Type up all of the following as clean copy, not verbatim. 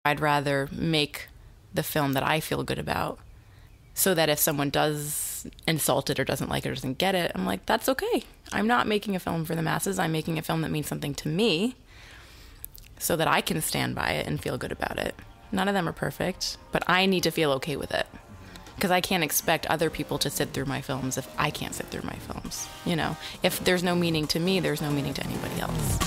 I'd rather make the film that I feel good about, so that if someone does insult it or doesn't like it or doesn't get it, I'm like, that's okay. I'm not making a film for the masses. I'm making a film that means something to me so that I can stand by it and feel good about it. None of them are perfect, but I need to feel okay with it, because I can't expect other people to sit through my films if I can't sit through my films. You know, if there's no meaning to me, there's no meaning to anybody else.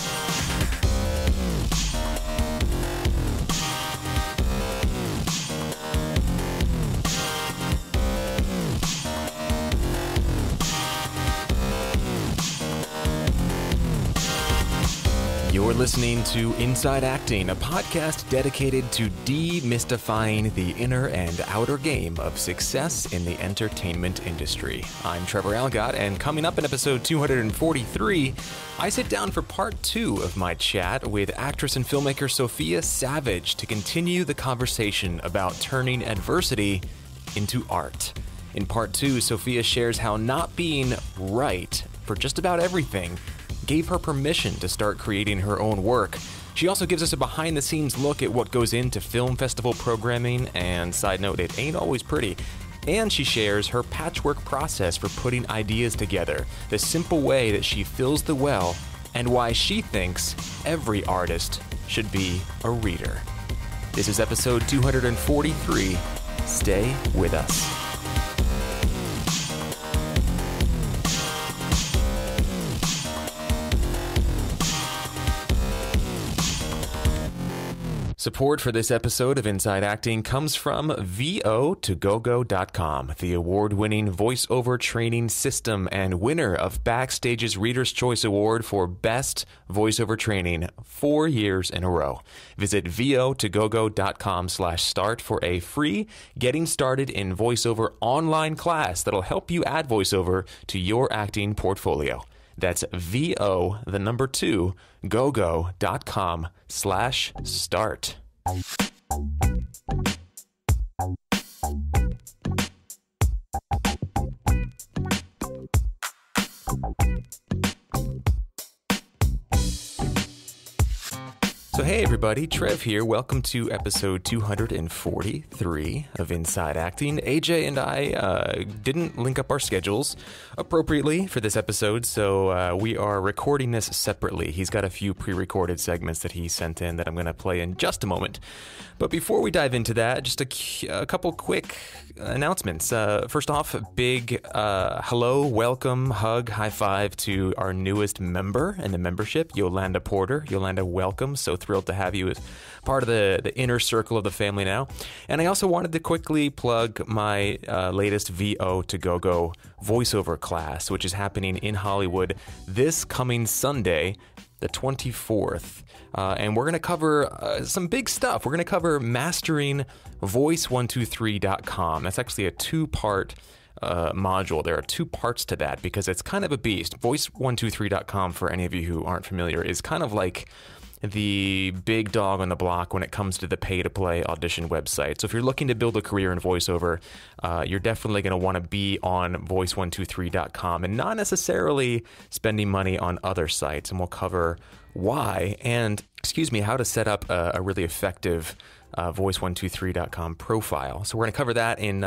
You're listening to Inside Acting, a podcast dedicated to demystifying the inner and outer game of success in the entertainment industry. I'm Trevor Algott, and coming up in episode 243, I sit down for part 2 of my chat with actress and filmmaker Sophia Savage to continue the conversation about turning adversity into art. In part 2, Sophia shares how not being right for just about everything gave her permission to start creating her own work. She also gives us a behind-the-scenes look at what goes into film festival programming, and side note, it ain't always pretty. And she shares her patchwork process for putting ideas together, the simple way that she fills the well, and why she thinks every artist should be a reader. This is episode 243. Stay with us. Support for this episode of Inside Acting comes from vo2gogo.com, the award-winning voiceover training system and winner of Backstage's Reader's Choice Award for Best Voiceover Training 4 years in a row. Visit vo2gogo.com/start for a free Getting Started in Voiceover online class that'll help you add voiceover to your acting portfolio. That's vo2gogo.com/start. So hey everybody, Trev here. Welcome to episode 243 of Inside Acting. AJ and I didn't link up our schedules appropriately for this episode, so we are recording this separately. He's got a few pre-recorded segments that he sent in that I'm going to play in just a moment. But before we dive into that, just a couple quick announcements. First off, big hello, welcome, hug, high five to our newest member in the membership, Yolanda Porter. Yolanda, welcome. So thrilled to have you as part of the inner circle of the family now. And I also wanted to quickly plug my latest VO2GoGo voiceover class, which is happening in Hollywood this coming Sunday, the 24th. And we're going to cover some big stuff. We're going to cover mastering voice123.com. That's actually a 2-part module. There are 2 parts to that because it's kind of a beast. Voice123.com, for any of you who aren't familiar, is kind of like the big dog on the block when it comes to the pay-to-play audition website. So if you're looking to build a career in voiceover, you're definitely going to want to be on voice123.com and not necessarily spending money on other sites. And we'll cover why and, how to set up a really effective voice123.com profile. So we're going to cover that in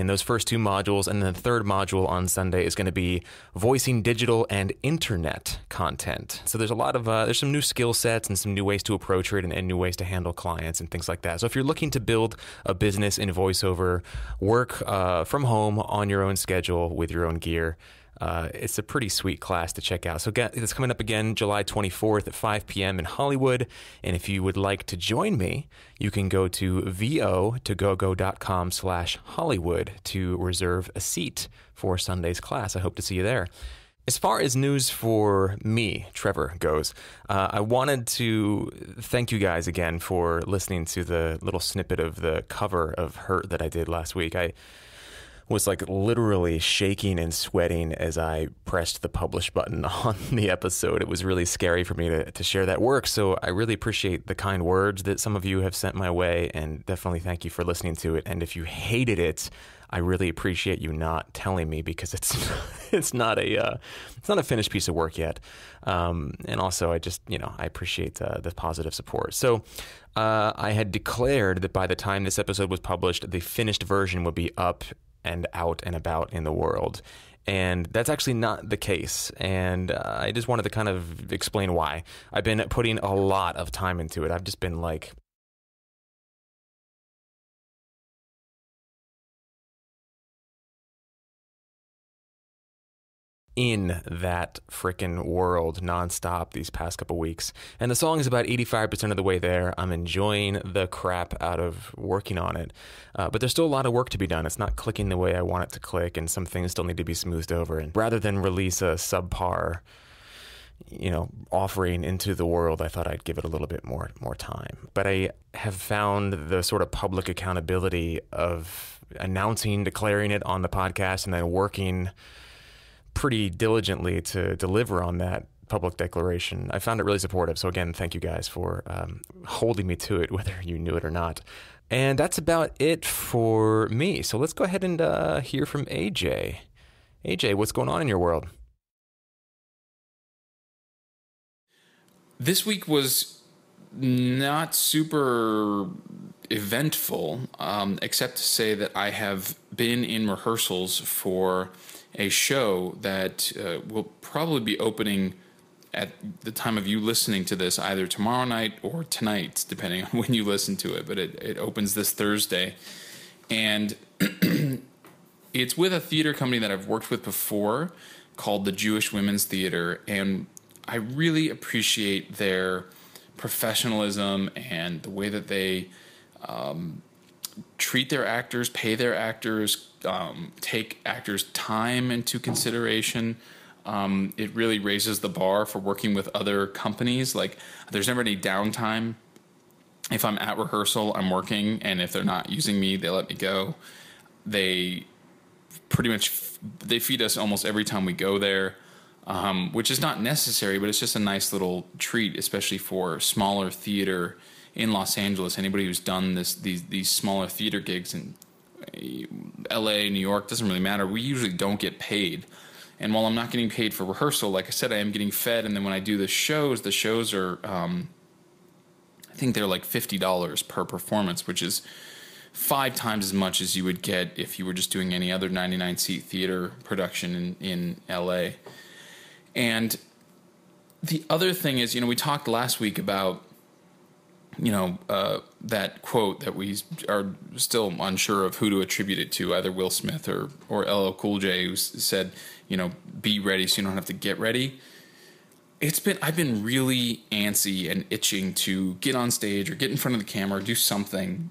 those first 2 modules, and then the third module on Sunday is going to be voicing digital and internet content. So there's a lot of there's some new skill sets and some new ways to approach it, and new ways to handle clients and things like that. So if you're looking to build a business in voiceover, work from home on your own schedule with your own gear, it's a pretty sweet class to check out. So it's coming up again July 24th at 5 p.m. in Hollywood. And if you would like to join me, you can go to vo2gogo.com/Hollywood to reserve a seat for Sunday's class. I hope to see you there. As far as news for me, Trevor, goes, I wanted to thank you guys again for listening to the little snippet of the cover of Hurt that I did last week. I was like literally shaking and sweating as I pressed the publish button on the episode. It was really scary for me to share that work. So I really appreciate the kind words that some of you have sent my way, and definitely thank you for listening to it. And if you hated it, I really appreciate you not telling me, because it's not a finished piece of work yet. And also, I just, I appreciate the positive support. So I had declared that by the time this episode was published, the finished version would be up and out and about in the world. And that's actually not the case. And I just wanted to kind of explain why. I've been putting a lot of time into it. I've just been like in that frickin' world nonstop these past couple weeks. And the song is about 85% of the way there. I'm enjoying the crap out of working on it. But there's still a lot of work to be done. It's not clicking the way I want it to click, and some things still need to be smoothed over. And rather than release a subpar, offering into the world, I thought I'd give it a little bit more time. But I have found the sort of public accountability of announcing, declaring it on the podcast, and then working pretty diligently to deliver on that public declaration. I found it really supportive. So again, thank you guys for holding me to it, whether you knew it or not. And that's about it for me. So let's go ahead and hear from AJ. AJ, what's going on in your world? This week was not super eventful, except to say that I have been in rehearsals for a show that will probably be opening at the time of you listening to this, either tomorrow night or tonight, depending on when you listen to it. But it opens this Thursday. And it's with a theater company that I've worked with before called the Jewish Women's Theater. And I really appreciate their professionalism and the way that they treat their actors, pay their actors, take actors' time into consideration. It really raises the bar for working with other companies. Like, there's never any downtime. If I'm at rehearsal, I'm working, and if they're not using me, they let me go. They pretty much they feed us almost every time we go there, which is not necessary, but it's just a nice little treat, especially for smaller theater in Los Angeles. Anybody who's done these smaller theater gigs in LA, New York, doesn't really matter. We usually don't get paid. And while I'm not getting paid for rehearsal, like I said, I am getting fed. And then when I do the shows are, I think they're like $50 per performance, which is 5 times as much as you would get if you were just doing any other 99-seat theater production in LA. And the other thing is, we talked last week about that quote that we are still unsure of who to attribute it to, either Will Smith or LL Cool J, who said, be ready so you don't have to get ready. I've been really antsy and itching to get on stage or get in front of the camera or do something.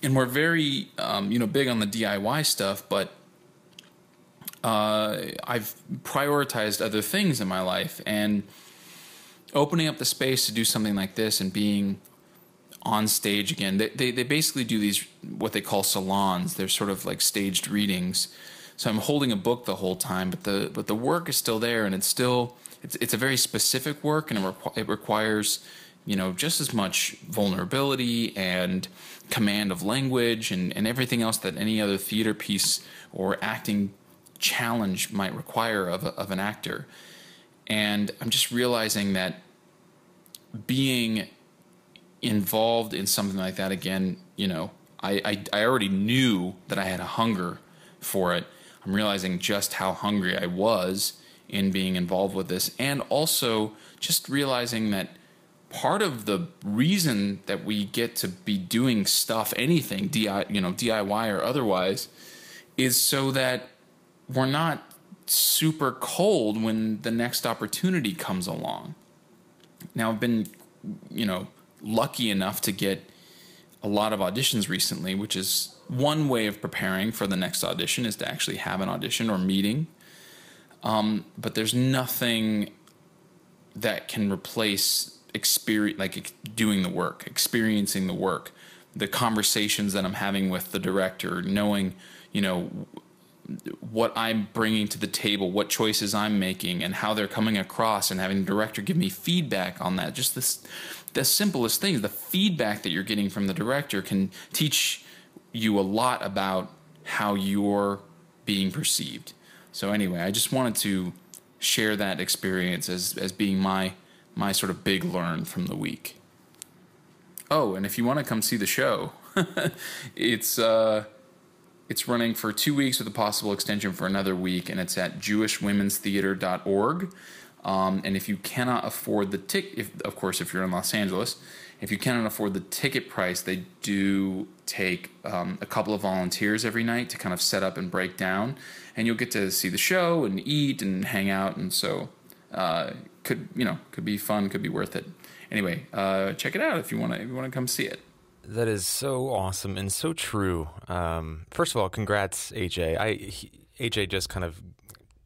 And we're very, big on the DIY stuff, but I've prioritized other things in my life, and opening up the space to do something like this and being on stage again. They basically do these, what they call salons. They're sort of like staged readings. So I'm holding a book the whole time, but the work is still there, and it's a very specific work, and it requires, just as much vulnerability and command of language and everything else that any other theater piece or acting challenge might require of an actor. And I'm just realizing that being involved in something like that again, I already knew that I had a hunger for it. I'm realizing just how hungry I was in being involved with this, and also just realizing that part of the reason that we get to be doing stuff, anything, DIY or otherwise, is so that we're not super cold when the next opportunity comes along. Now, I've been, lucky enough to get a lot of auditions recently, which is one way of preparing for the next audition, is to actually have an audition or meeting. But there's nothing that can replace experience, like doing the work, experiencing the work, the conversations that I'm having with the director, knowing, what I'm bringing to the table, what choices I'm making, and how they're coming across, and having the director give me feedback on that. Just the simplest things, the feedback that you're getting from the director can teach you a lot about how you're being perceived. So anyway, I just wanted to share that experience as being my sort of big learn from the week. Oh, and if you want to come see the show, it's running for 2 weeks with a possible extension for another week, and it's at jewishwomenstheater.org. And if you cannot afford the ticket, of course, if you're in Los Angeles, if you cannot afford the ticket price, they do take a couple of volunteers every night to kind of set up and break down, and you'll get to see the show and eat and hang out, and so could be fun, could be worth it. Anyway, check it out if you want to come see it. That is so awesome and so true. First of all, congrats, AJ. AJ just kind of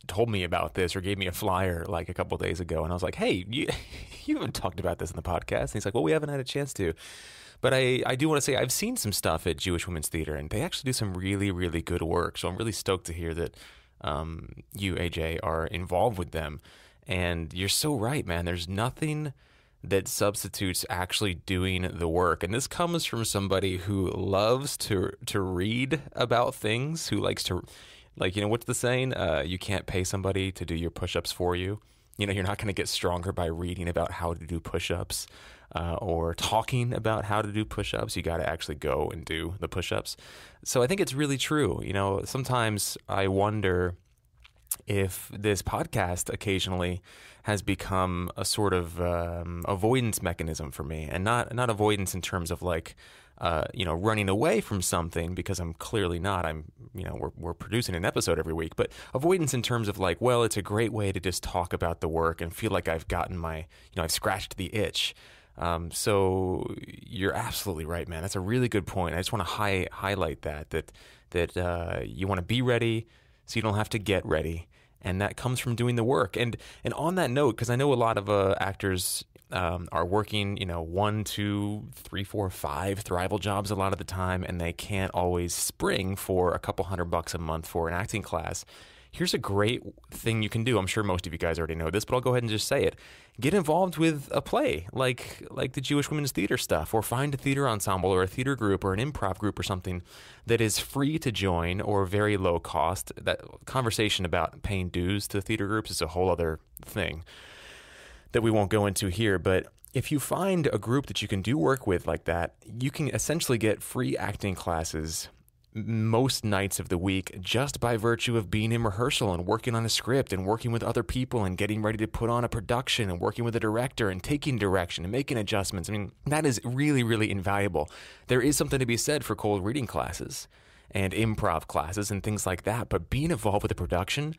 told me about this or gave me a flyer like a couple of days ago, and I was like, hey, you haven't talked about this in the podcast. And he's like, well, we haven't had a chance to. But I do want to say I've seen some stuff at Jewish Women's Theater, and they actually do some really, really good work. So I'm really stoked to hear that you, AJ, are involved with them. And you're so right, man. There's nothing that substitutes actually doing the work. And this comes from somebody who loves to read about things, who likes to, like, what's the saying? You can't pay somebody to do your push-ups for you. You're not going to get stronger by reading about how to do push-ups or talking about how to do push-ups. You got to actually go and do the push-ups. So I think it's really true. Sometimes I wonder if this podcast occasionally has become a sort of avoidance mechanism for me, and not avoidance in terms of like, running away from something, because I'm clearly not. We're producing an episode every week, but avoidance in terms of like, well, it's a great way to just talk about the work and feel like I've gotten I've scratched the itch. So you're absolutely right, man. That's a really good point. I just want to highlight that you want to be ready so you don't have to get ready. And that comes from doing the work. And on that note, because I know a lot of actors are working, 1, 2, 3, 4, 5 Thrival jobs a lot of the time, and they can't always spring for a couple $100 a month for an acting class. Here's a great thing you can do. I'm sure most of you guys already know this, but I'll go ahead and just say it. Get involved with a play, like the Jewish Women's Theater stuff, or find a theater ensemble or a theater group or an improv group or something that is free to join or very low cost. That conversation about paying dues to theater groups is a whole other thing that we won't go into here. But if you find a group that you can do work with like that, you can essentially get free acting classes most nights of the week just by virtue of being in rehearsal and working on a script and working with other people and getting ready to put on a production and working with a director and taking direction and making adjustments. I mean, that is really, really invaluable. There is something to be said for cold reading classes and improv classes and things like that, but being involved with a production,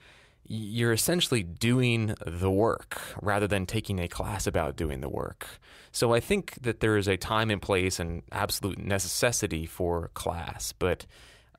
you're essentially doing the work rather than taking a class about doing the work. So I think that there is a time and place and absolute necessity for class, but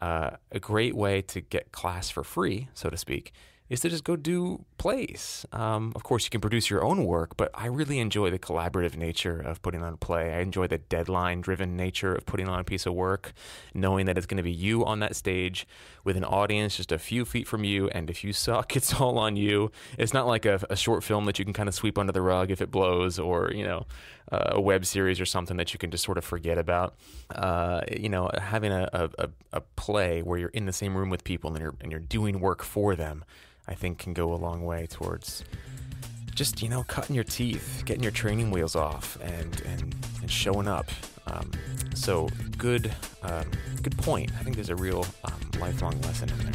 a great way to get class for free, so to speak, is to just go do plays. Of course, you can produce your own work, but I really enjoy the collaborative nature of putting on a play. I enjoy the deadline-driven nature of putting on a piece of work, knowing that it's going to be you on that stage with an audience just a few feet from you, and if you suck, it's all on you. It's not like a short film that you can kind of sweep under the rug if it blows, or, a web series or something that you can just sort of forget about. Having a play where you're in the same room with people and you're doing work for them, I think can go a long way towards just, cutting your teeth, getting your training wheels off and showing up. So good point. I think there's a real lifelong lesson in there,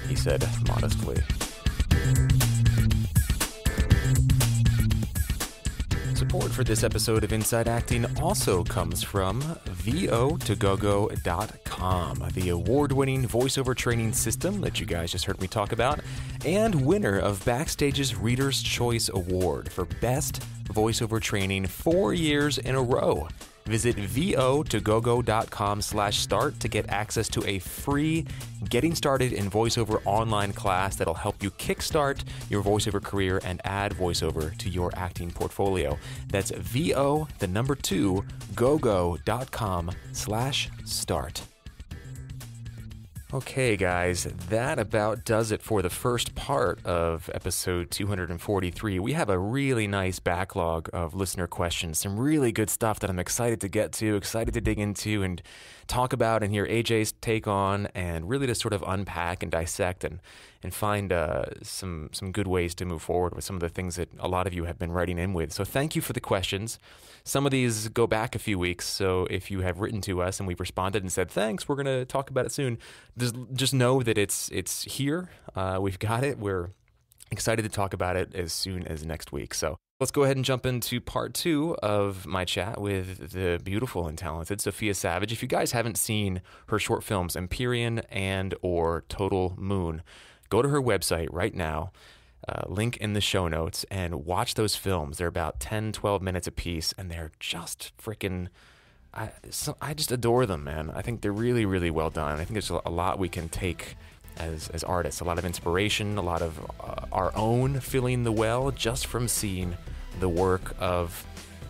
he said modestly. Support for this episode of Inside Acting also comes from vo2gogo.com, the award-winning voiceover training system that you guys just heard me talk about, and winner of Backstage's Reader's Choice Award for Best Voiceover Training 4 years in a row. Visit vo2gogo.com/start to get access to a free Getting Started in Voiceover online class that'll help you kickstart your voiceover career and add voiceover to your acting portfolio. That's vo2gogo.com/start. Okay, guys, that about does it for the first part of episode 243. We have a really nice backlog of listener questions, some really good stuff that I'm excited to get to, excited to dig into and talk about and hear AJ's take on, and really to sort of unpack and dissect and find some good ways to move forward with some of the things that a lot of you have been writing in with. So thank you for the questions. Some of these go back a few weeks, so if you have written to us and we've responded and said, thanks, we're going to talk about it soon, just know that it's here. We've got it. We're excited to talk about it as soon as next week. So let's go ahead and jump into part 2 of my chat with the beautiful and talented Sophia Savage. If you guys haven't seen her short films, Empyrean and or Total Moon, go to her website right now. Link in the show notes, and watch those films. They're about 10, 12 minutes a piece, and they're just freaking... I just adore them, man. I think they're really, really well done. I think there's a lot we can take as artists, a lot of inspiration, a lot of our own filling the well just from seeing the work of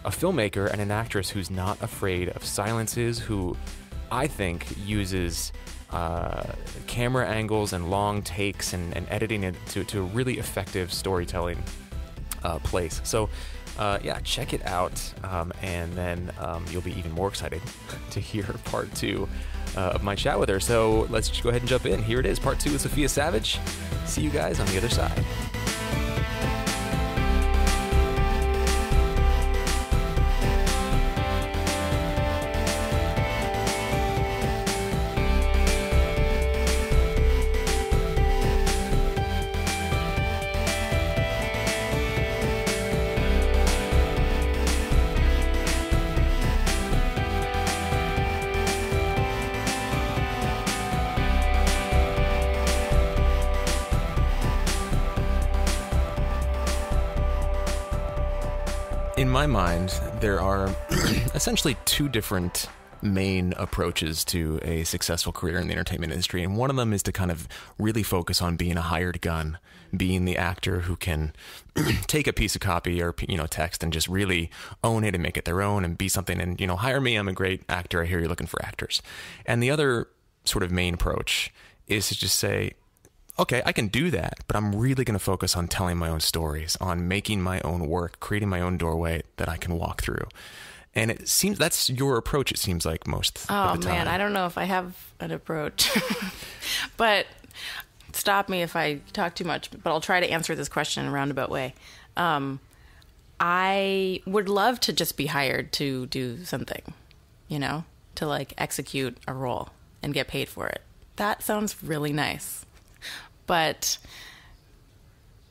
a filmmaker and an actress who's not afraid of silences, who I think uses... camera angles and long takes and editing it to a really effective storytelling place. So yeah, check it out, and then you'll be even more excited to hear part 2 of my chat with her. So let's just go ahead and jump in. Here it is, part 2 with Sophia Savage. See you guys on the other side. In my mind, there are essentially 2 different main approaches to a successful career in the entertainment industry, and one of them is to kind of really focus on being a hired gun, being the actor who can take a piece of copy or text and just really own it and make it their own and be something, and hire me, I'm a great actor, I hear you're looking for actors. And the other sort of main approach is to just say, okay, I can do that, but I'm really going to focus on telling my own stories, on making my own work, creating my own doorway that I can walk through. And it seems that's your approach, it seems like, most of the time. Oh, man, I don't know if I have an approach. But stop me if I talk too much, but I'll try to answer this question in a roundabout way. I would love to just be hired to do something, to like execute a role and get paid for it. That sounds really nice. But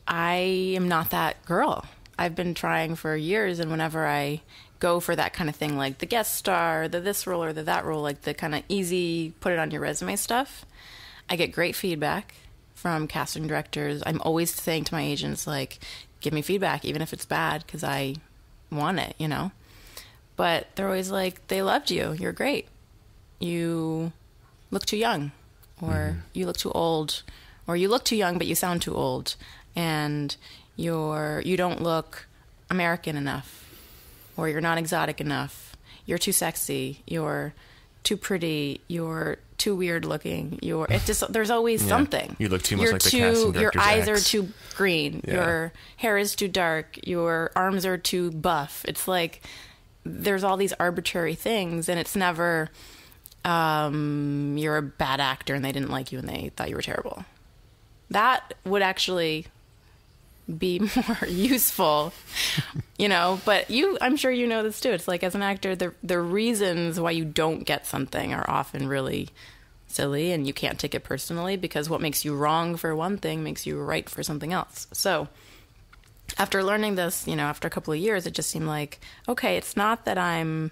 I am not that girl. I've been trying for years, and whenever I go for that kind of thing, like the guest star, the this role or the that role, like the kind of easy put it on your resume stuff, I get great feedback from casting directors. I'm always saying to my agents, like, give me feedback, even if it's bad, because I want it, But they're always like, they loved you. You're great. You look too young, or you look too old, or you look too young, but you sound too old, and you don't look American enough, or you're not exotic enough, you're too sexy, you're too pretty, you're too weird looking, there's always something. You look too much like the casting director's your eyes ex. are too green, your hair is too dark, your arms are too buff. It's like there's all these arbitrary things, and it's never you're a bad actor and they didn't like you and they thought you were terrible. That would actually be more useful, but I'm sure you know this too. It's like, as an actor, the reasons why you don't get something are often really silly, and you can't take it personally, because what makes you wrong for one thing makes you right for something else. So after learning this, after a couple of years, it just seemed like, okay, it's not that I'm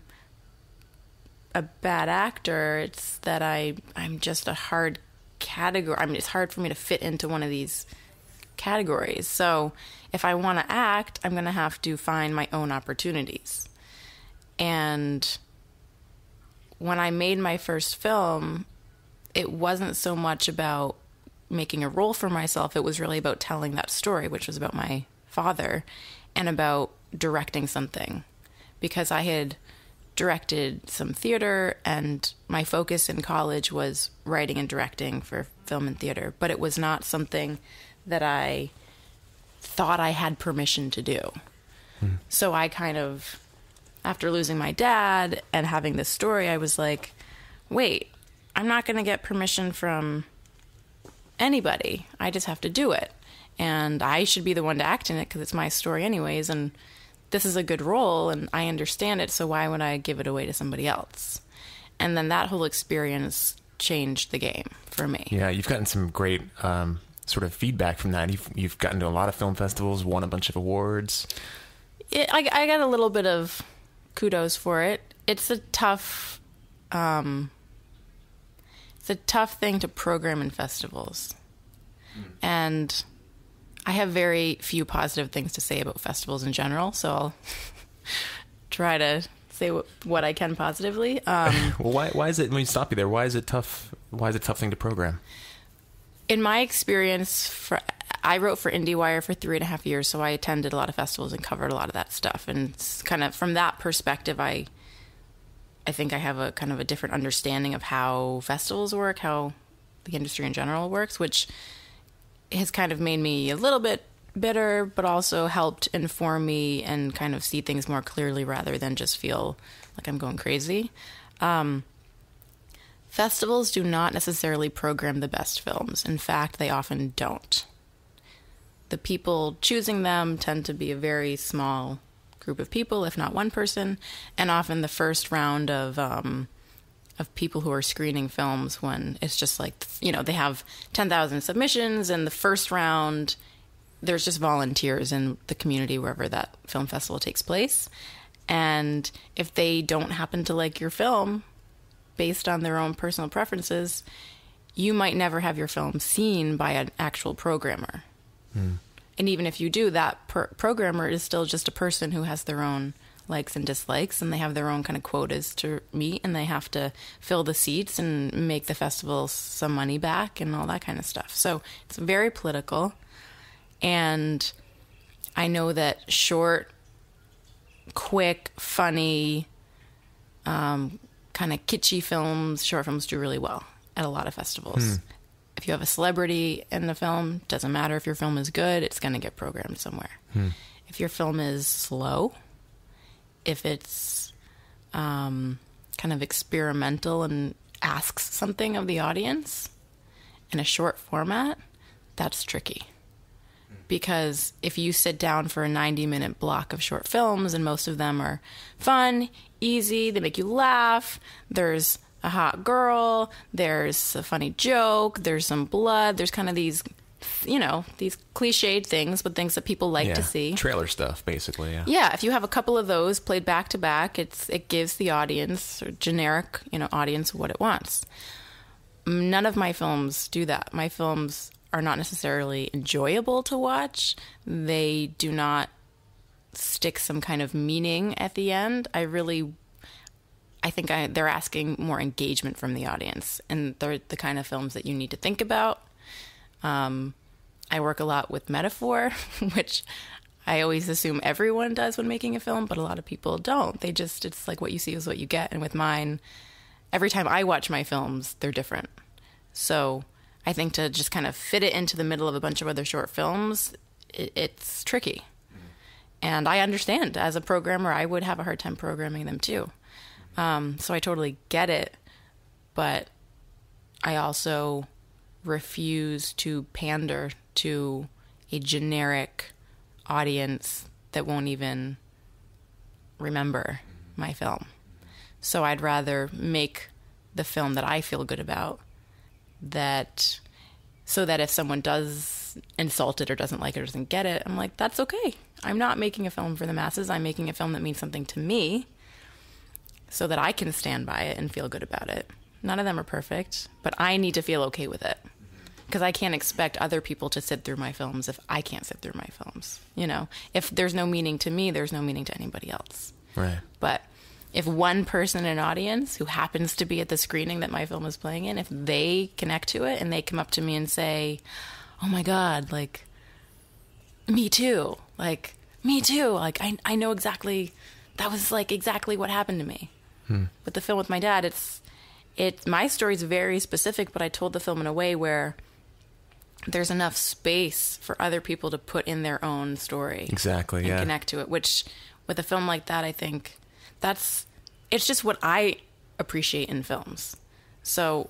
a bad actor, it's that I'm just a hard category. I mean, it's hard for me to fit into one of these categories. So if I want to act, I'm going to have to find my own opportunities. And when I made my first film, it wasn't so much about making a role for myself. It was really about telling that story, which was about my father, and about directing something, because I had directed some theater, and my focus in college was writing and directing for film and theater, but it was not something that I thought I had permission to do. So I kind of, after losing my dad and having this story, I was like, wait, I'm not going to get permission from anybody. I just have to do it. And I should be the one to act in it because it's my story anyways. And this is a good role and I understand it. So why would I give it away to somebody else? And then that whole experience changed the game for me. Yeah, you've gotten some great sort of feedback from that. You've gotten to a lot of film festivals, won a bunch of awards. I got a little bit of kudos for it. It's a tough thing to program in festivals. And I have very few positive things to say about festivals in general, so I'll try to say what I can positively. Well, why is it, let me stop you there, why is it tough? Why is it a tough thing to program? In my experience, I wrote for IndieWire for 3.5 years, so I attended a lot of festivals and covered a lot of that stuff. And kind of from that perspective, I think I have a kind of a different understanding of how festivals work, how the industry in general works, which has kind of made me a little bit bitter, but also helped inform me and kind of see things more clearly rather than just feel like I'm going crazy. Festivals do not necessarily program the best films. In fact, they often don't. The people choosing them tend to be a very small group of people, if not one person, and often the first round of people who are screening films, when it's just like, they have 10,000 submissions, and the first round, there's just volunteers in the community wherever that film festival takes place. And if they don't happen to like your film based on their own personal preferences, you might never have your film seen by an actual programmer. And even if you do, that programmer is still just a person who has their own likes and dislikes, and they have their own kind of quotas to meet, and they have to fill the seats and make the festival some money back and all that kind of stuff. So it's very political. And I know that short, quick, funny, kind of kitschy films, short films do really well at a lot of festivals. If you have a celebrity in the film, doesn't matter if your film is good, it's going to get programmed somewhere. If your film is slow, if it's kind of experimental and asks something of the audience in a short format, that's tricky. Because if you sit down for a 90-minute block of short films, and most of them are fun, easy, they make you laugh, there's a hot girl, there's a funny joke, there's some blood, there's kind of these, these cliched things, but things that people like to see. Trailer stuff, basically, yeah. Yeah, if you have a couple of those played back to back, it gives the audience, or generic, audience, what it wants. None of my films do that. My films are not necessarily enjoyable to watch. They do not stick some kind of meaning at the end. I think they're asking more engagement from the audience, and they're the kind of films that you need to think about. I work a lot with metaphor, which I always assume everyone does when making a film, but a lot of people don't. It's like what you see is what you get. And with mine, every time I watch my films, they're different. So I think to just kind of fit it into the middle of a bunch of other short films, it's tricky. And I understand, as a programmer, I would have a hard time programming them too. So I totally get it, but I also refuse to pander to a generic audience that won't even remember my film. So I'd rather make the film that I feel good about, so that if someone does insult it or doesn't like it or doesn't get it, I'm like, that's okay. I'm not making a film for the masses. I'm making a film that means something to me, so that I can stand by it and feel good about it. None of them are perfect, but I need to feel okay with it, because I can't expect other people to sit through my films if I can't sit through my films. If there's no meaning to me, there's no meaning to anybody else. Right. But if one person in an audience who happens to be at the screening that my film is playing in, if they connect to it and they come up to me and say, oh my God, like, me too. Like, I know exactly, that was like exactly what happened to me. With the film with my dad, my story is very specific, but I told the film in a way where there's enough space for other people to put in their own story. Exactly, and connect to it, which with a film like that, I think it's just what I appreciate in films. So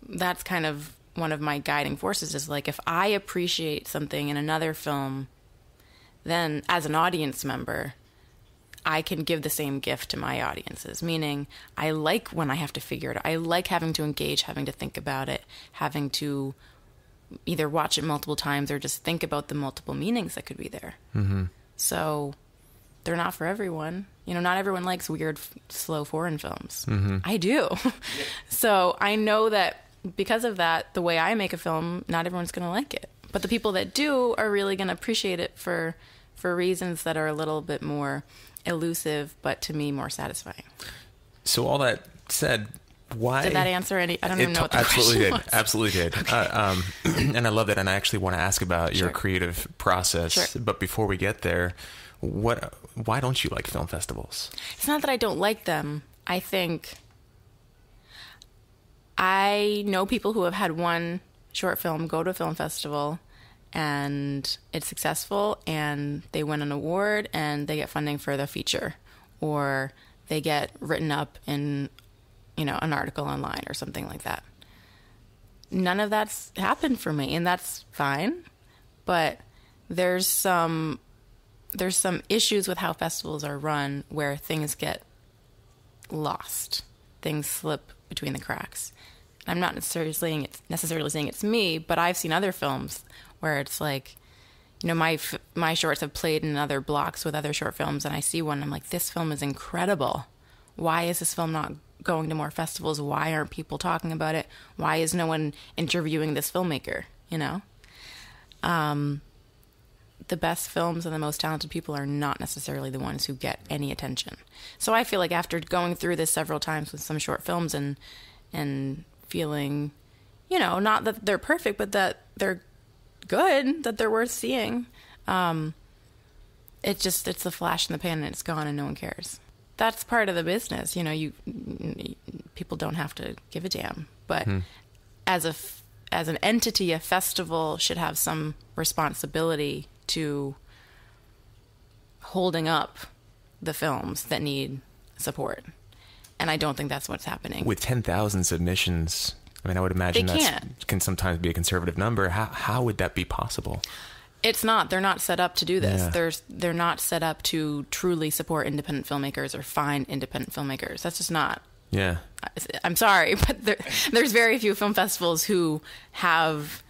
that's kind of one of my guiding forces, is like, if I appreciate something in another film, then as an audience member, I can give the same gift to my audiences, meaning I like when I have to figure it out. I like having to engage, having to think about it, having to either watch it multiple times or just think about the multiple meanings that could be there. Mm-hmm. So they're not for everyone. You know, not everyone likes weird, slow foreign films. Mm-hmm. I do. So I know that because of that, the way I make a film, not everyone's going to like it. But the people that do are really going to appreciate it for reasons that are a little bit more elusive, but to me more satisfying. So all that said, why did that answer any? I don't even know what the absolutely question did. was. Absolutely did. Okay. And I love that. And I actually want to ask about your creative process. Sure. But before we get there, why don't you like film festivals? It's not that I don't like them. I think I know people who have had one short film go to a film festival and it's successful and they win an award and they get funding for the feature, or they get written up in, you know, an article online or something like that. None of that's happened for me, and that's fine. But there's some issues with how festivals are run where things get lost. Things slip between the cracks. I'm not necessarily saying it's me, but I've seen other films where it's like, you know, my shorts have played in other blocks with other short films, and I see one and I'm like, this film is incredible. Why is this film not going to more festivals? Why aren't people talking about it? Why is no one interviewing this filmmaker? You know? The best films and the most talented people are not necessarily the ones who get any attention. So I feel like after going through this several times with some short films and feeling, you know, not that they're perfect, but that they're good, that they're worth seeing, it's the flash in the pan and it's gone and no one cares. That's part of the business. You know, people don't have to give a damn. But as an entity, a festival should have some responsibility to holding up the films that need support. And I don't think that's what's happening. With 10,000 submissions, I mean, I would imagine that can sometimes be a conservative number. How would that be possible? It's not. They're not set up to do this. Yeah. They're not set up to truly support independent filmmakers or find independent filmmakers. That's just not. Yeah. I'm sorry, but there's very few film festivals who have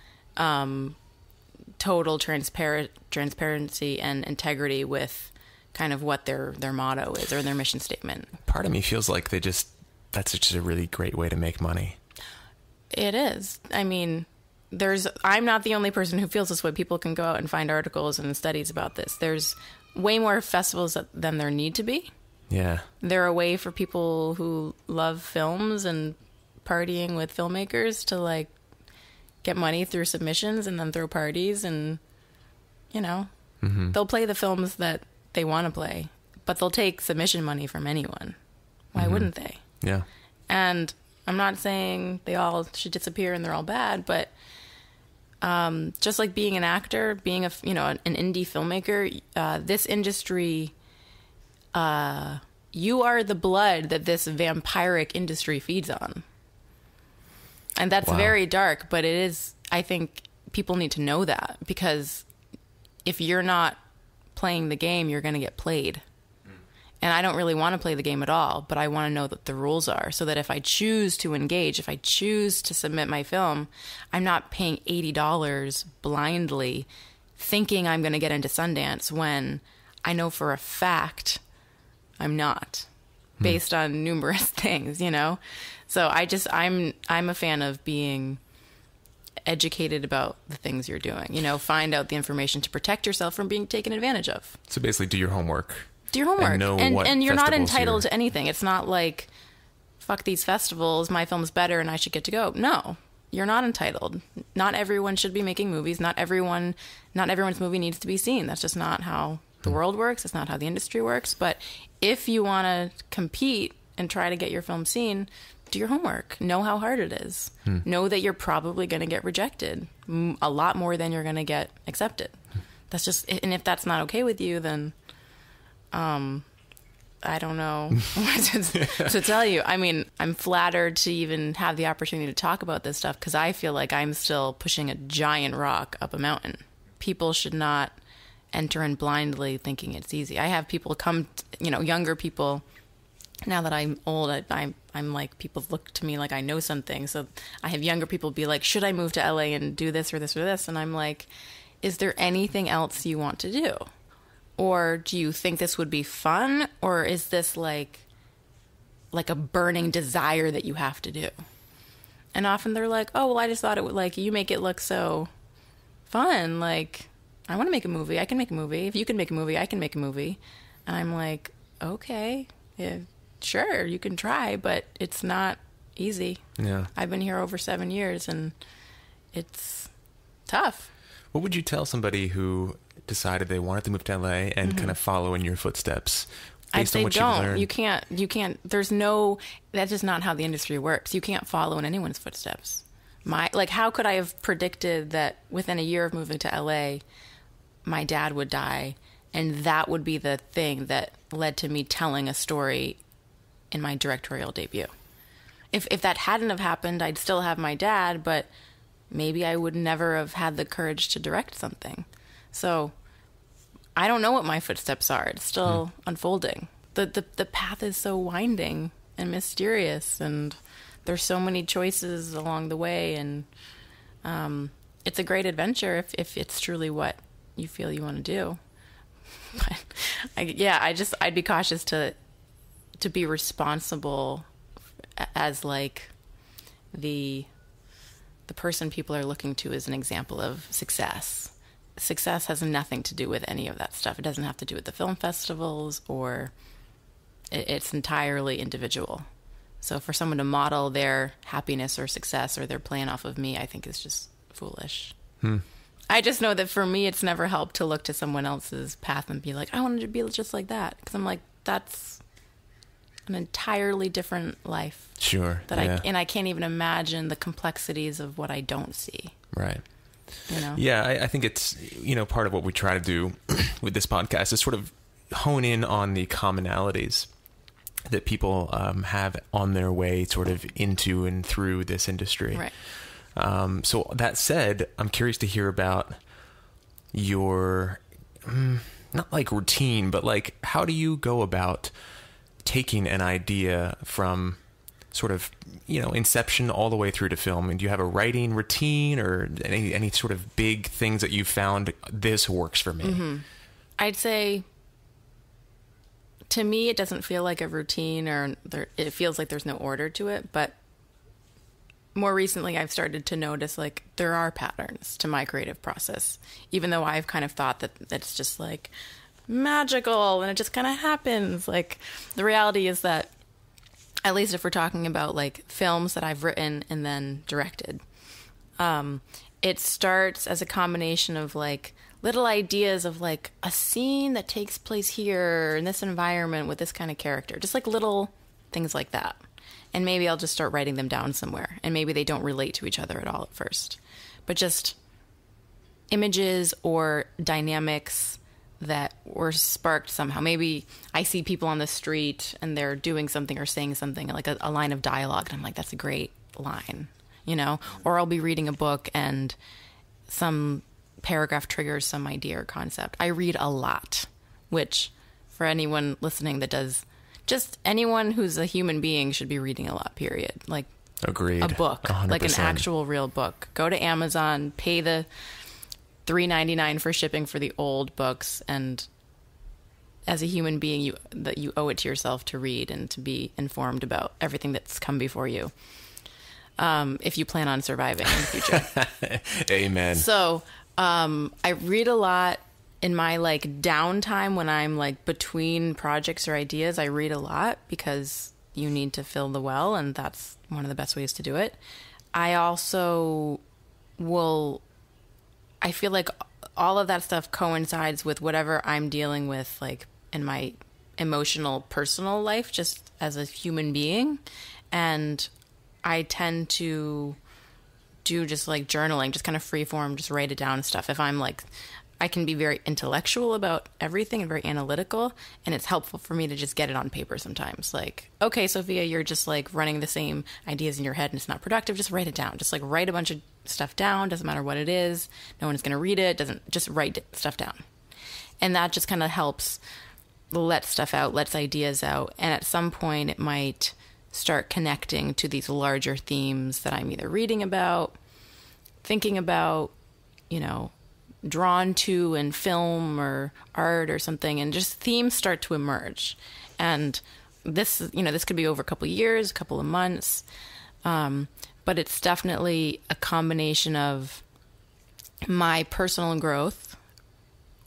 total transparency and integrity with kind of what their motto is or their mission statement. Part of me feels like that's just a really great way to make money. It is. I mean, I'm not the only person who feels this way. People can go out and find articles and studies about this. There's way more festivals than there need to be. Yeah. They're a way for people who love films and partying with filmmakers to like get money through submissions and then throw parties, and you know, they'll play the films that they want to play, but they'll take submission money from anyone. Why wouldn't they? Yeah. And I'm not saying they all should disappear and they're all bad, but just like being an actor, being an indie filmmaker, this industry, you are the blood that this vampiric industry feeds on. And that's very dark, but it is, I think people need to know that, because if you're not playing the game, you're going to get played. And I don't really want to play the game at all, but I want to know what the rules are, so that if I choose to engage, if I choose to submit my film, I'm not paying $80 blindly thinking I'm going to get into Sundance when I know for a fact I'm not, based on numerous things, you know? So I'm a fan of being educated about the things you're doing, you know, find out the information to protect yourself from being taken advantage of. So basically do your homework. Do your homework. And you're not entitled to anything. It's not like, fuck these festivals, my film's better and I should get to go. No, you're not entitled. Not everyone should be making movies. Not everyone's movie needs to be seen. That's just not how the world works. It's not how the industry works. But if you want to compete and try to get your film seen, do your homework. Know how hard it is. Know that you're probably going to get rejected a lot more than you're going to get accepted. That's just, and if that's not okay with you, then I don't know what to tell you. I mean, I'm flattered to even have the opportunity to talk about this stuff because I feel like I'm still pushing a giant rock up a mountain. People should not enter in blindly thinking it's easy. I have people come, younger people. Now that I'm old, I'm like, people look to me like I know something. So I have younger people be like, should I move to LA and do this or this or this? And I'm like, is there anything else you want to do? Or do you think this would be fun? Or is this like a burning desire that you have to do? And often they're like, oh, well, I just thought it would, like, you make it look so fun. Like, I want to make a movie. I can make a movie. If you can make a movie, I can make a movie. And I'm like, okay, yeah, sure, you can try, but it's not easy. Yeah. I've been here over 7 years and it's tough. What would you tell somebody who decided they wanted to move to LA and kind of follow in your footsteps? I'd say don't. You can't. That's just not how the industry works. You can't follow in anyone's footsteps. How could I have predicted that within a year of moving to LA, my dad would die, and that would be the thing that led to me telling a story in my directorial debut? If that hadn't have happened, I'd still have my dad, but maybe I would never have had the courage to direct something. So I don't know what my footsteps are. It's still unfolding. The path is so winding and mysterious, and there's so many choices along the way, and it's a great adventure if it's truly what you feel you want to do. But I'd be cautious to be responsible as like the person people are looking to as an example of success. Success has nothing to do with any of that stuff. It doesn't have to do with the film festivals, or it's entirely individual. So for someone to model their happiness or success or their plan off of me, I think is just foolish. I just know that for me, it's never helped to look to someone else's path and be like, I wanted to be just like that. Because I'm like, that's an entirely different life. Sure. I can't even imagine the complexities of what I don't see. Right. You know? Yeah, I think it's, part of what we try to do with this podcast is sort of hone in on the commonalities that people have on their way sort of into and through this industry. Right. So that said, I'm curious to hear about your, not like routine, but like, how do you go about taking an idea from sort of, inception all the way through to film? And do you have a writing routine or any sort of big things that you found, this works for me? Mm-hmm. I'd say, to me, it doesn't feel like a routine, or it feels like there's no order to it. But more recently, I've started to notice like there are patterns to my creative process, even though I've kind of thought that it's just like magical and it just kind of happens. Like, the reality is that, at least if we're talking about like films that I've written and then directed, it starts as a combination of like little ideas of like a scene that takes place here in this environment with this kind of character, just like little things like that. And maybe I'll just start writing them down somewhere, and maybe they don't relate to each other at all at first, but just images or dynamics that were sparked somehow. Maybe I see people on the street and they're doing something or saying something, like a line of dialogue, and I'm like, that's a great line, or I'll be reading a book and some paragraph triggers some idea or concept. I read a lot, which for anyone listening that does, just anyone who's a human being should be reading a lot, period. Like, agreed. A book, 100%. like an actual real book. Go to Amazon, pay the $3.99 for shipping for the old books, and as a human being, you owe it to yourself to read and to be informed about everything that's come before you, if you plan on surviving in the future. Amen. So I read a lot in my like downtime when I'm like between projects or ideas. I read a lot because you need to fill the well, and that's one of the best ways to do it. I also I feel like all of that stuff coincides with whatever I'm dealing with, like in my emotional, personal life just as a human being. And I tend to do just like journaling, just kind of free form, just write it down and stuff. If I'm like, I can be very intellectual about everything and very analytical, and it's helpful for me to just get it on paper sometimes. Like, okay, Sophia, you're just like running the same ideas in your head and it's not productive. Just write it down. Just like write a bunch of stuff down. Doesn't matter what it is. No one's going to read it. Just write stuff down. And that just kind of helps let stuff out, lets ideas out. And at some point it might start connecting to these larger themes that I'm either reading about, thinking about, drawn to in film or art or something, and just themes start to emerge. And this could be over a couple of years, a couple of months, but it's definitely a combination of my personal growth,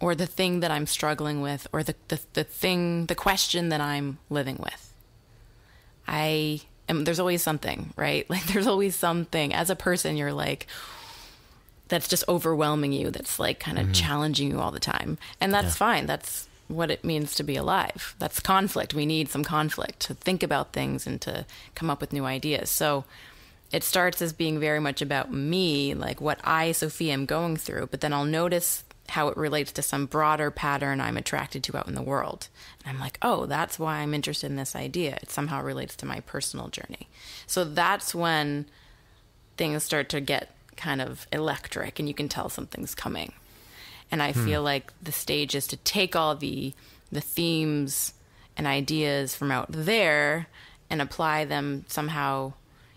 or the thing that I'm struggling with, or the question that I'm living with. There's always something, right? Like there's always something as a person you're like, that's just overwhelming you, that's like kind of challenging you all the time. And that's fine. That's what it means to be alive. That's conflict. We need some conflict to think about things and to come up with new ideas. So it starts as being very much about me, like what I, Sophia, am going through, but then I'll notice how it relates to some broader pattern I'm attracted to out in the world. And I'm like, oh, that's why I'm interested in this idea. It somehow relates to my personal journey. So that's when things start to get kind of electric and you can tell something's coming. And I feel like the stage is to take all the themes and ideas from out there and apply them somehow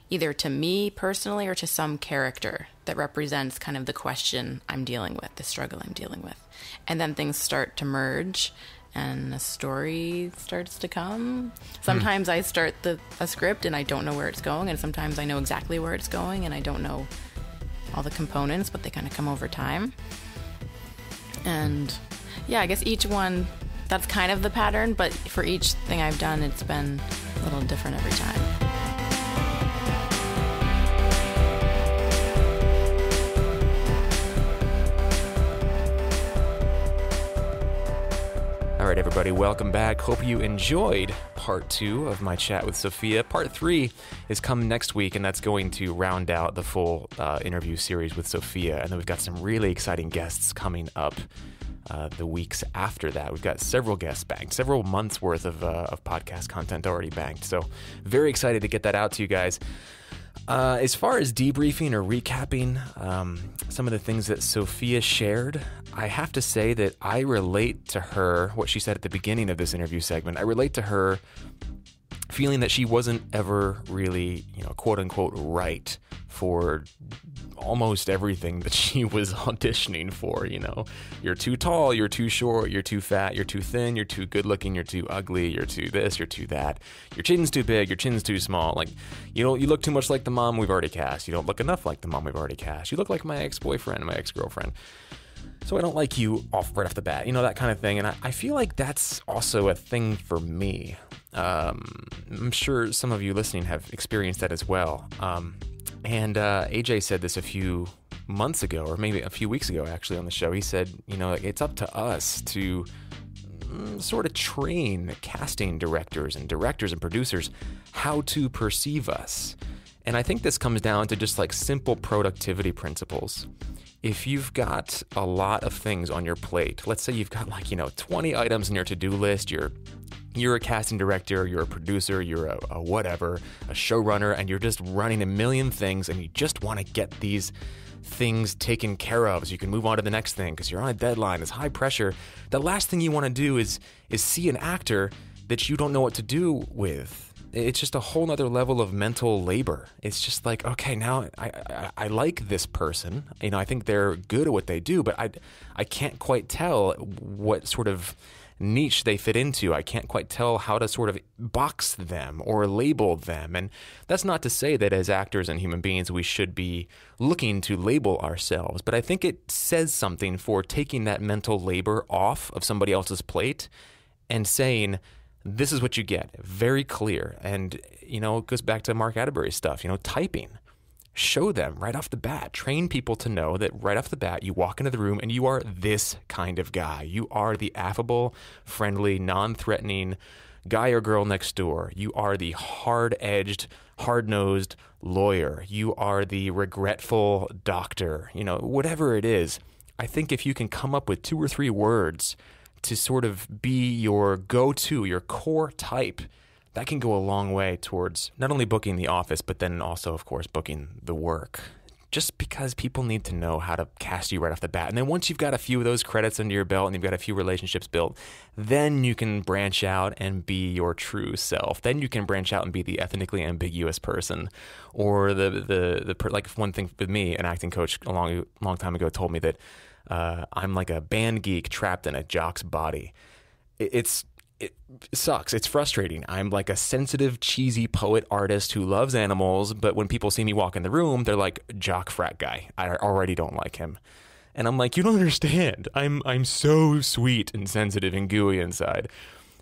either to me personally or to some character that represents kind of the question I'm dealing with, the struggle I'm dealing with. And then things start to merge and a story starts to come. Sometimes I start a script and I don't know where it's going, and sometimes I know exactly where it's going and I don't know all the components, but they kind of come over time. And yeah, I guess each one, that's kind of the pattern, but for each thing I've done, it's been a little different every time. All right, everybody, welcome back. Hope you enjoyed part 2 of my chat with Sophia. Part 3 is coming next week, and that's going to round out the full interview series with Sophia. And then we've got some really exciting guests coming up the weeks after that. We've got several guests banked, several months worth of podcast content already banked. So very excited to get that out to you guys. As far as debriefing or recapping some of the things that Sophia shared, I have to say that I relate to her, what she said at the beginning of this interview segment. I relate to her feeling that she wasn't ever really, quote unquote, right for almost everything that she was auditioning for. You're too tall, you're too short, you're too fat, you're too thin, you're too good looking, you're too ugly, you're too this, you're too that, your chin's too big, your chin's too small. Like, you look too much like the mom we've already cast. You don't look enough like the mom we've already cast. You look like my ex-boyfriend and my ex-girlfriend. So I don't like you right off the bat, that kind of thing. And I feel like that's also a thing for me. I'm sure some of you listening have experienced that as well. And AJ said this a few months ago, or maybe a few weeks ago, actually, on the show. He said, it's up to us to sort of train casting directors and producers how to perceive us. And I think this comes down to just like simple productivity principles. If you've got a lot of things on your plate, let's say you've got 20 items in your to-do list, you're a casting director, you're a producer, you're a whatever, a showrunner, and you're just running a million things and you just want to get these things taken care of so you can move on to the next thing because you're on a deadline, it's high pressure. The last thing you want to do is see an actor that you don't know what to do with. It's just a whole nother level of mental labor. It's just like, okay, now I like this person. I think they're good at what they do, but I can't quite tell what sort of niche they fit into. I can't quite tell how to sort of box them or label them. And that's not to say that as actors and human beings, we should be looking to label ourselves. But I think it says something for taking that mental labor off of somebody else's plate and saying, this is what you get. Very clear. And, it goes back to Mark Atterbury's stuff, typing. show them right off the bat. Train people to know that right off the bat, you walk into the room and you are this kind of guy. You are the affable, friendly, non-threatening guy or girl next door. You are the hard-edged, hard-nosed lawyer. You are the regretful doctor. You know, whatever it is. I think if you can come up with 2 or 3 words to sort of be your go-to, your core type, that can go a long way towards not only booking the office, but then also, of course, booking the work. Just because people need to know how to cast you right off the bat. And then once you've got a few of those credits under your belt and you've got a few relationships built, then you can branch out and be your true self. Then you can branch out and be the ethnically ambiguous person. Or like one thing with me, an acting coach a long time ago told me that I'm like a band geek trapped in a jock's body. It sucks. It's frustrating. I'm like a sensitive, cheesy poet artist who loves animals, but when people see me walk in the room, they're like, jock frat guy. I already don't like him. And I'm like, you don't understand. I'm so sweet and sensitive and gooey inside.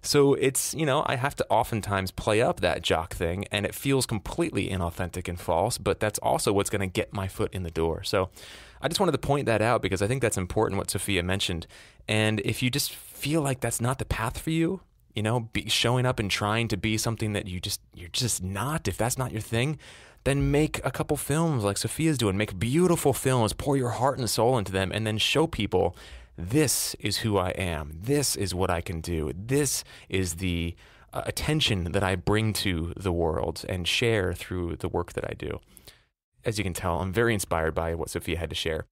So it's, you know, I have to oftentimes play up that jock thing, and it feels completely inauthentic and false, but that's also what's going to get my foot in the door. So I just wanted to point that out because I think that's important, what Sophia mentioned. And if you just feel like that's not the path for you, you know, showing up and trying to be something that you're just not, if that's not your thing, then make a couple films like Sophia's doing. Make beautiful films, pour your heart and soul into them, and then show people, this is who I am. This is what I can do. This is the attention that I bring to the world and share through the work that I do. As you can tell, I'm very inspired by what Sophia had to share.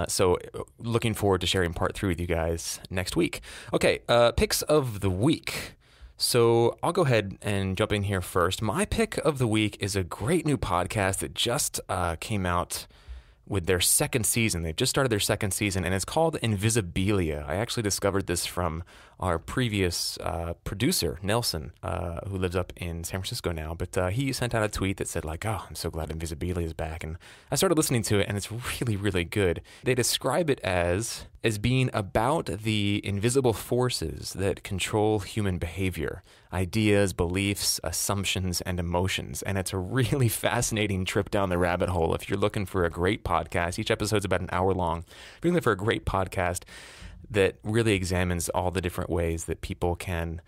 So looking forward to sharing part 3 with you guys next week. Okay, picks of the week. So I'll go ahead and jump in here first. My pick of the week is a great new podcast that just came out with their second season. They've just started their second season, and it's called Invisibilia. I actually discovered this from our previous producer, Nelson, who lives up in San Francisco now. But he sent out a tweet that said, like, oh, I'm so glad Invisibilia is back. And I started listening to it, and it's really, really good. They describe it as being about the invisible forces that control human behavior, ideas, beliefs, assumptions, and emotions. And it's a really fascinating trip down the rabbit hole. If you're looking for a great podcast, each episode's about an hour long. If you're looking for a great podcast that really examines all the different ways that people can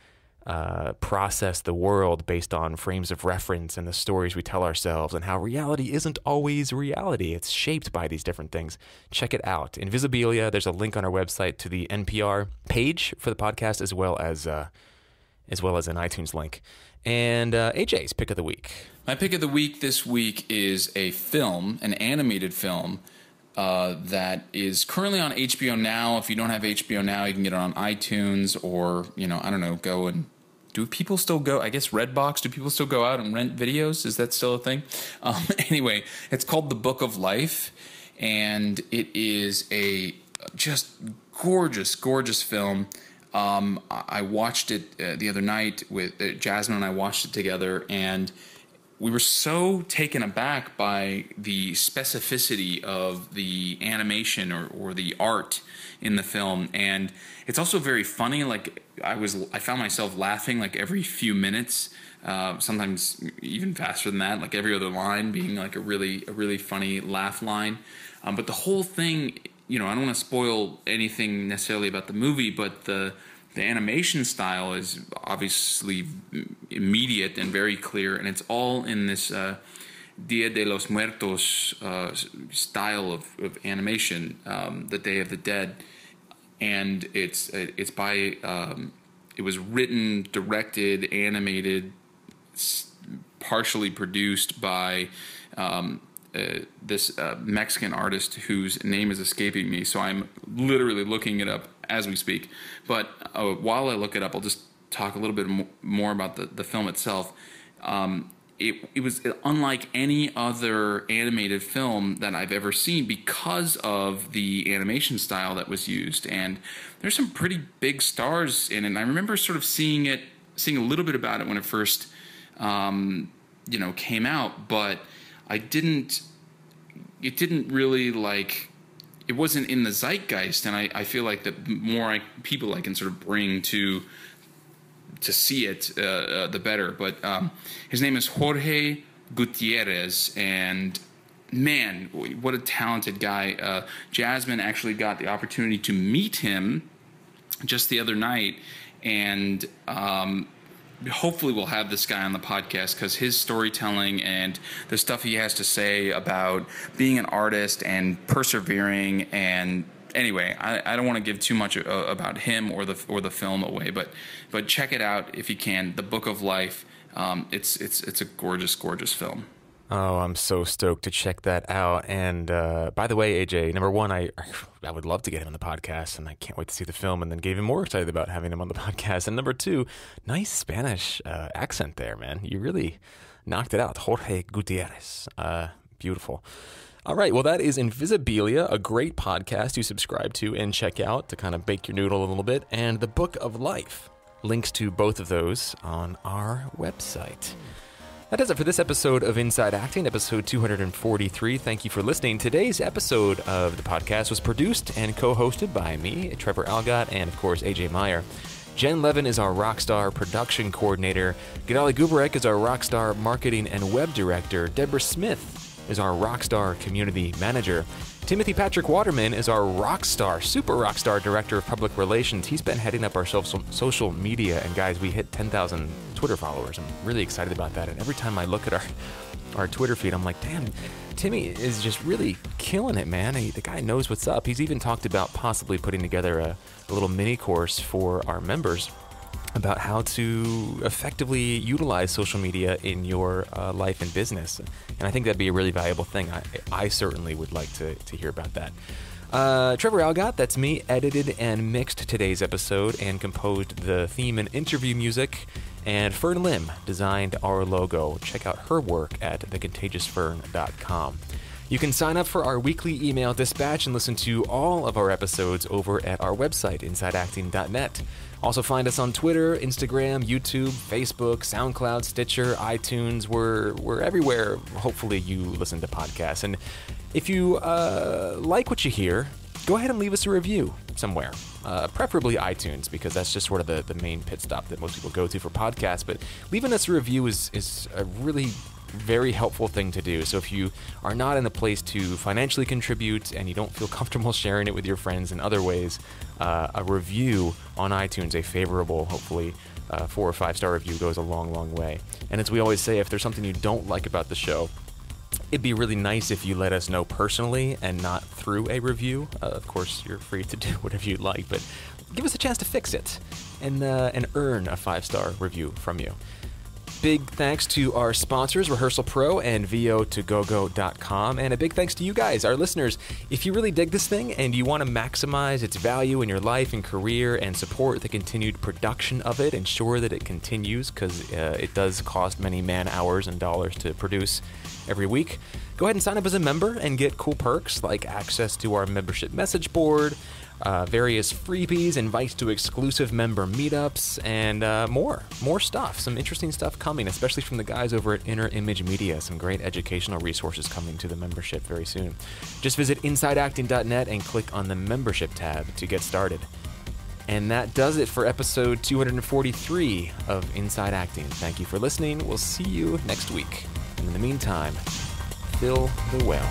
process the world based on frames of reference and the stories we tell ourselves, and how reality isn't always reality. It's shaped by these different things. Check it out. Invisibilia, there's a link on our website to the NPR page for the podcast, as well as an iTunes link. And AJ's pick of the week. My pick of the week this week is a film, an animated film, that is currently on HBO Now. If you don't have HBO Now, you can get it on iTunes, or, I don't know, go and... Do people still go, I guess, Redbox, do people still go out and rent videos? Is that still a thing? Anyway, it's called The Book of Life, and it is a just gorgeous, gorgeous film. I watched it the other night with Jasmine, and I watched it together, and we were so taken aback by the specificity of the animation or the art in the film. And it's also very funny. Like, I found myself laughing like every few minutes, sometimes even faster than that, like every other line being like a really funny laugh line. But the whole thing, I don't want to spoil anything necessarily about the movie, but the animation style is obviously immediate and very clear, and it's all in this Dia de los Muertos style of animation, the Day of the Dead. And it's by it was written, directed, animated, partially produced by this Mexican artist whose name is escaping me, so I'm literally looking it up as we speak. But while I look it up, I'll just talk a little bit more about the film itself. It was unlike any other animated film that I've ever seen because of the animation style that was used. And there's some pretty big stars in it. And I remember sort of seeing a little bit about it when it first, came out, but it didn't really it wasn't in the zeitgeist. And I feel like the more people I can sort of bring to see it, the better. But his name is Jorge Gutierrez, and man, what a talented guy. Jasmine actually got the opportunity to meet him just the other night, and hopefully we'll have this guy on the podcast because his storytelling and the stuff he has to say about being an artist and persevering. And anyway, I don't want to give too much about him or the film away, but check it out if you can. The Book of Life. It's a gorgeous, gorgeous film. Oh, I'm so stoked to check that out. And by the way, AJ, number one, I would love to get him on the podcast, and I can't wait to see the film, and then get even more excited about having him on the podcast. And number two, nice Spanish accent there, man. You really knocked it out. Jorge Gutierrez. Beautiful. All right, well, that is Invisibilia, a great podcast to subscribe to and check out to kind of bake your noodle a little bit, and The Book of Life. Links to both of those on our website. That does it for this episode of Inside Acting, episode 243. Thank you for listening. Today's episode of the podcast was produced and co-hosted by me, Trevor Algott, and, of course, AJ Meyer. Jen Levin is our Rockstar production coordinator. Gidali Gubarek is our Rockstar marketing and web director. Deborah Smith is our Rockstar community manager. Timothy Patrick Waterman is our super rockstar director of public relations. He's been heading up our social media, and guys, we hit 10,000 Twitter followers. I'm really excited about that, and every time I look at our Twitter feed, I'm like, damn, Timmy is just really killing it, man. The guy knows what's up. He's even talked about possibly putting together a little mini course for our members about how to effectively utilize social media in your life and business. And I think that'd be a really valuable thing. I certainly would like to hear about that. Trevor Algott, that's me, edited and mixed today's episode and composed the theme and interview music. And Fern Lim designed our logo. Check out her work at thecontagiousfern.com. You can sign up for our weekly email dispatch and listen to all of our episodes over at our website, insideacting.net. Also find us on Twitter, Instagram, YouTube, Facebook, SoundCloud, Stitcher, iTunes. We're everywhere. Hopefully you listen to podcasts. And if you like what you hear, go ahead and leave us a review somewhere. Preferably iTunes, because that's just sort of the main pit stop that most people go to for podcasts. But leaving us a review is a really very helpful thing to do. So if you are not in a place to financially contribute and you don't feel comfortable sharing it with your friends in other ways, a review on iTunes, a favorable, hopefully 4 or 5 star review, goes a long, long way. And as we always say, if there's something you don't like about the show, it'd be really nice if you let us know personally and not through a review. Of course, you're free to do whatever you'd like, but give us a chance to fix it and earn a 5-star review from you. Big thanks to our sponsors, Rehearsal Pro and VO2GoGo.com, and a big thanks to you guys, our listeners. If you really dig this thing and you want to maximize its value in your life and career and support the continued production of it, ensure that it continues, because it does cost many man-hours and dollars to produce every week, go ahead and sign up as a member and get cool perks like access to our membership message board, various freebies, invites to exclusive member meetups, and more stuff. Some interesting stuff coming, especially from the guys over at Inner Image Media. Some great educational resources coming to the membership very soon. Just visit InsideActing.net and click on the membership tab to get started. And that does it for episode 243 of Inside Acting. Thank you for listening. We'll see you next week. And in the meantime, fill the well.